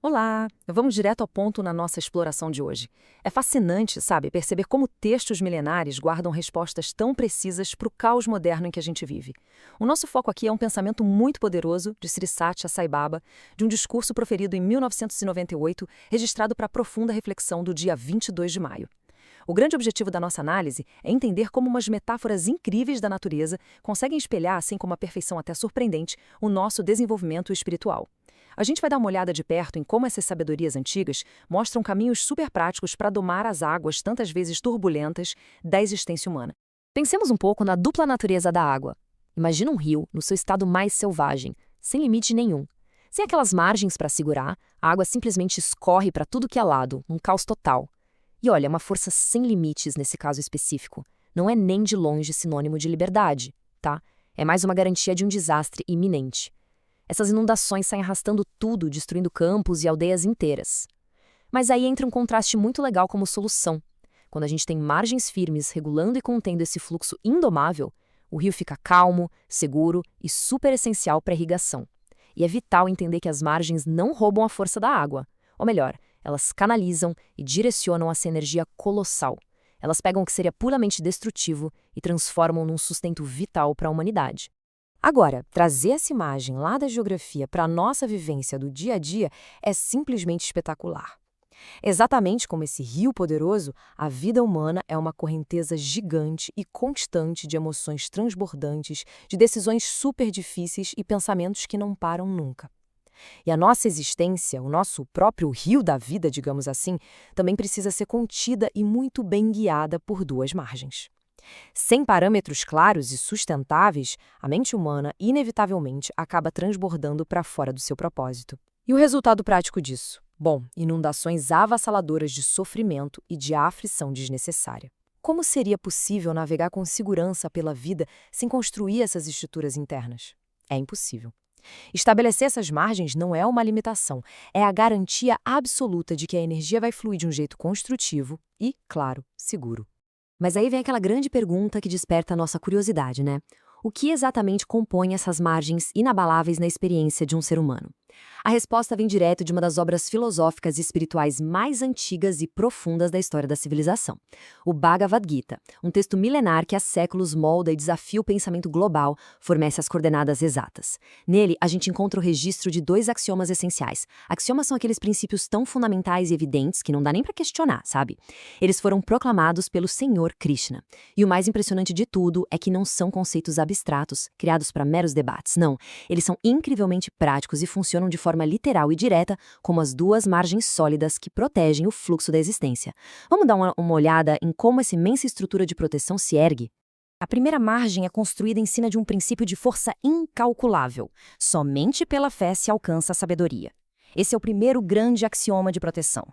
Olá! Vamos direto ao ponto na nossa exploração de hoje. É fascinante, sabe, perceber como textos milenares guardam respostas tão precisas para o caos moderno em que a gente vive. O nosso foco aqui é um pensamento muito poderoso de Sri Satya Sai Baba, de um discurso proferido em 1998, registrado para profunda reflexão do dia 22 de maio. O grande objetivo da nossa análise é entender como umas metáforas incríveis da natureza conseguem espelhar, assim como a perfeição até surpreendente, o nosso desenvolvimento espiritual. A gente vai dar uma olhada de perto em como essas sabedorias antigas mostram caminhos super práticos para domar as águas tantas vezes turbulentas da existência humana. Pensemos um pouco na dupla natureza da água. Imagina um rio no seu estado mais selvagem, sem limite nenhum. Sem aquelas margens para segurar, a água simplesmente escorre para tudo que é lado, um caos total. E olha, uma força sem limites nesse caso específico. Não é nem de longe sinônimo de liberdade, tá? É mais uma garantia de um desastre iminente. Essas inundações saem arrastando tudo, destruindo campos e aldeias inteiras. Mas aí entra um contraste muito legal como solução. Quando a gente tem margens firmes regulando e contendo esse fluxo indomável, o rio fica calmo, seguro e super essencial para a irrigação. E é vital entender que as margens não roubam a força da água. Ou melhor, elas canalizam e direcionam essa energia colossal. Elas pegam o que seria puramente destrutivo e transformam num sustento vital para a humanidade. Agora, trazer essa imagem lá da geografia para a nossa vivência do dia a dia é simplesmente espetacular. Exatamente como esse rio poderoso, a vida humana é uma correnteza gigante e constante de emoções transbordantes, de decisões super difíceis e pensamentos que não param nunca. E a nossa existência, o nosso próprio rio da vida, digamos assim, também precisa ser contida e muito bem guiada por duas margens. Sem parâmetros claros e sustentáveis, a mente humana inevitavelmente acaba transbordando para fora do seu propósito. E o resultado prático disso? Bom, inundações avassaladoras de sofrimento e de aflição desnecessária. Como seria possível navegar com segurança pela vida sem construir essas estruturas internas? É impossível. Estabelecer essas margens não é uma limitação, é a garantia absoluta de que a energia vai fluir de um jeito construtivo e, claro, seguro. Mas aí vem aquela grande pergunta que desperta a nossa curiosidade, né? O que exatamente compõe essas margens inabaláveis na experiência de um ser humano? A resposta vem direto de uma das obras filosóficas e espirituais mais antigas e profundas da história da civilização, o Bhagavad Gita, um texto milenar que há séculos molda e desafia o pensamento global, fornece as coordenadas exatas. Nele, a gente encontra o registro de dois axiomas essenciais. Axiomas são aqueles princípios tão fundamentais e evidentes que não dá nem para questionar, sabe? Eles foram proclamados pelo Senhor Krishna. E o mais impressionante de tudo é que não são conceitos abstratos, criados para meros debates, não. Eles são incrivelmente práticos e funcionam de forma literal e direta como as duas margens sólidas que protegem o fluxo da existência. Vamos dar uma olhada em como essa imensa estrutura de proteção se ergue? A primeira margem é construída em cima de um princípio de força incalculável. Somente pela fé se alcança a sabedoria. Esse é o primeiro grande axioma de proteção.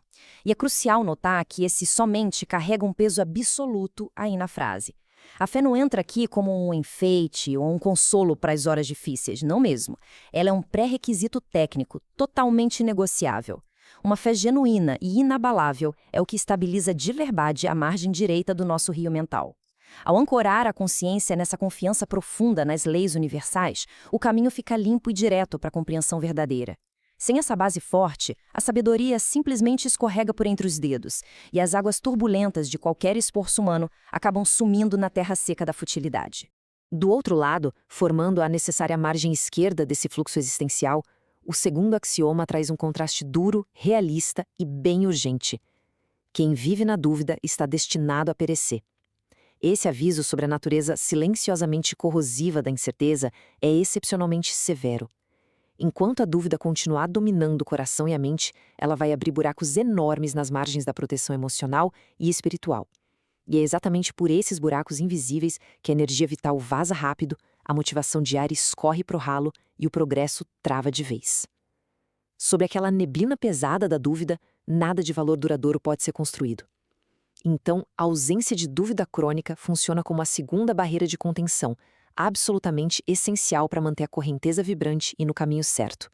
E é crucial notar que esse somente carrega um peso absoluto aí na frase. A fé não entra aqui como um enfeite ou um consolo para as horas difíceis, não mesmo. Ela é um pré-requisito técnico, totalmente negociável. Uma fé genuína e inabalável é o que estabiliza de verdade a margem direita do nosso rio mental. Ao ancorar a consciência nessa confiança profunda nas leis universais, o caminho fica limpo e direto para a compreensão verdadeira. Sem essa base forte, a sabedoria simplesmente escorrega por entre os dedos, e as águas turbulentas de qualquer esforço humano acabam sumindo na terra seca da futilidade. Do outro lado, formando a necessária margem esquerda desse fluxo existencial, o segundo axioma traz um contraste duro, realista e bem urgente. Quem vive na dúvida está destinado a perecer. Esse aviso sobre a natureza silenciosamente corrosiva da incerteza é excepcionalmente severo. Enquanto a dúvida continuar dominando o coração e a mente, ela vai abrir buracos enormes nas margens da proteção emocional e espiritual. E é exatamente por esses buracos invisíveis que a energia vital vaza rápido, a motivação diária escorre pro ralo e o progresso trava de vez. Sob aquela neblina pesada da dúvida, nada de valor duradouro pode ser construído. Então, a ausência de dúvida crônica funciona como a segunda barreira de contenção, absolutamente essencial para manter a correnteza vibrante e no caminho certo.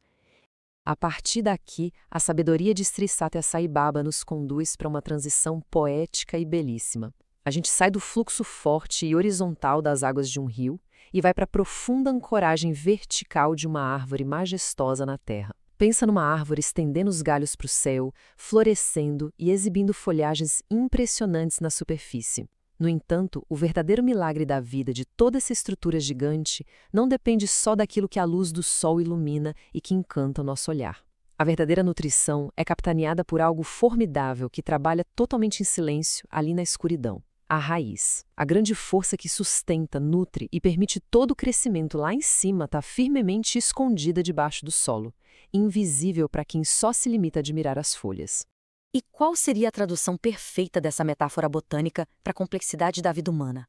A partir daqui, a sabedoria de Sri Satya Sai Baba nos conduz para uma transição poética e belíssima. A gente sai do fluxo forte e horizontal das águas de um rio e vai para a profunda ancoragem vertical de uma árvore majestosa na terra. Pensa numa árvore estendendo os galhos para o céu, florescendo e exibindo folhagens impressionantes na superfície. No entanto, o verdadeiro milagre da vida de toda essa estrutura gigante não depende só daquilo que a luz do sol ilumina e que encanta o nosso olhar. A verdadeira nutrição é capitaneada por algo formidável que trabalha totalmente em silêncio ali na escuridão. A raiz. A grande força que sustenta, nutre e permite todo o crescimento lá em cima está firmemente escondida debaixo do solo, invisível para quem só se limita a admirar as folhas. E qual seria a tradução perfeita dessa metáfora botânica para a complexidade da vida humana?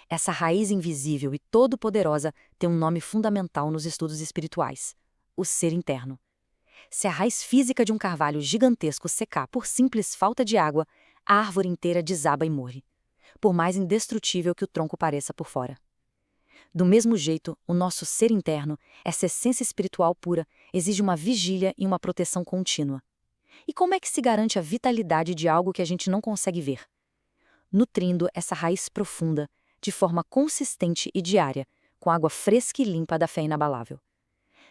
Essa raiz invisível e todo-poderosa tem um nome fundamental nos estudos espirituais: o ser interno. Se a raiz física de um carvalho gigantesco secar por simples falta de água, a árvore inteira desaba e morre, por mais indestrutível que o tronco pareça por fora. Do mesmo jeito, o nosso ser interno, essa essência espiritual pura, exige uma vigília e uma proteção contínua. E como é que se garante a vitalidade de algo que a gente não consegue ver? Nutrindo essa raiz profunda, de forma consistente e diária, com água fresca e limpa da fé inabalável.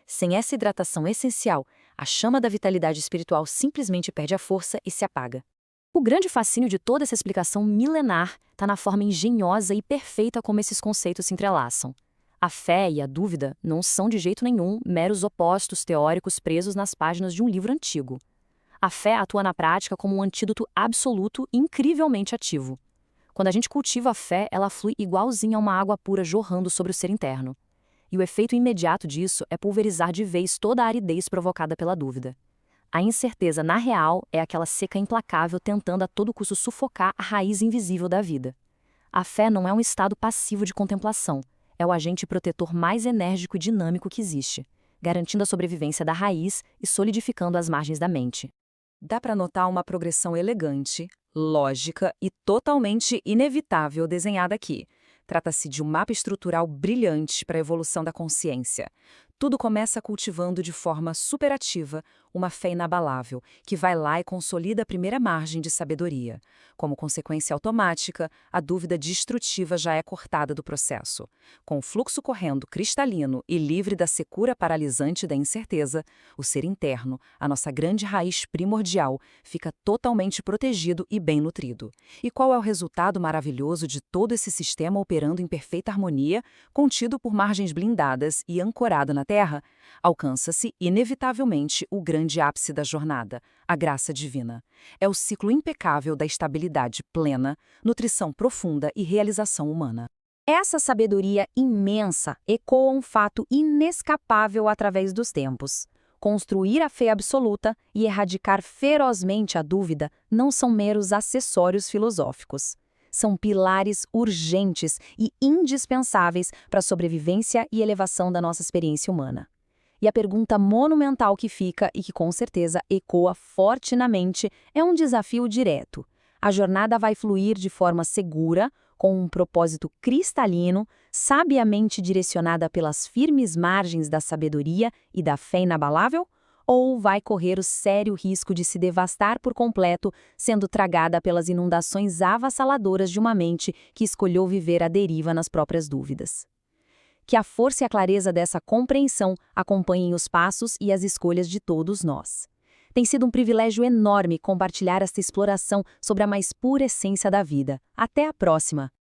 Sem essa hidratação essencial, a chama da vitalidade espiritual simplesmente perde a força e se apaga. O grande fascínio de toda essa explicação milenar está na forma engenhosa e perfeita como esses conceitos se entrelaçam. A fé e a dúvida não são de jeito nenhum meros opostos teóricos presos nas páginas de um livro antigo. A fé atua na prática como um antídoto absoluto e incrivelmente ativo. Quando a gente cultiva a fé, ela flui igualzinha a uma água pura jorrando sobre o ser interno. E o efeito imediato disso é pulverizar de vez toda a aridez provocada pela dúvida. A incerteza, na real, é aquela seca implacável tentando a todo custo sufocar a raiz invisível da vida. A fé não é um estado passivo de contemplação, é o agente protetor mais enérgico e dinâmico que existe, garantindo a sobrevivência da raiz e solidificando as margens da mente. Dá para notar uma progressão elegante, lógica e totalmente inevitável desenhada aqui. Trata-se de um mapa estrutural brilhante para a evolução da consciência. Tudo começa cultivando de forma superativa uma fé inabalável, que vai lá e consolida a primeira margem de sabedoria. Como consequência automática, a dúvida destrutiva já é cortada do processo. Com o fluxo correndo cristalino e livre da secura paralisante da incerteza, o ser interno, a nossa grande raiz primordial, fica totalmente protegido e bem nutrido. E qual é o resultado maravilhoso de todo esse sistema operando em perfeita harmonia, contido por margens blindadas e ancorado na Terra? Alcança-se, inevitavelmente, o grande ápice da jornada, a graça divina. É o ciclo impecável da estabilidade plena, nutrição profunda e realização humana. Essa sabedoria imensa ecoa um fato inescapável através dos tempos. Construir a fé absoluta e erradicar ferozmente a dúvida não são meros acessórios filosóficos. São pilares urgentes e indispensáveis para a sobrevivência e elevação da nossa experiência humana. E a pergunta monumental que fica e que com certeza ecoa forte na mente é um desafio direto. A jornada vai fluir de forma segura, com um propósito cristalino, sabiamente direcionada pelas firmes margens da sabedoria e da fé inabalável? Ou vai correr o sério risco de se devastar por completo, sendo tragada pelas inundações avassaladoras de uma mente que escolheu viver à deriva nas próprias dúvidas? Que a força e a clareza dessa compreensão acompanhem os passos e as escolhas de todos nós. Tem sido um privilégio enorme compartilhar esta exploração sobre a mais pura essência da vida. Até a próxima!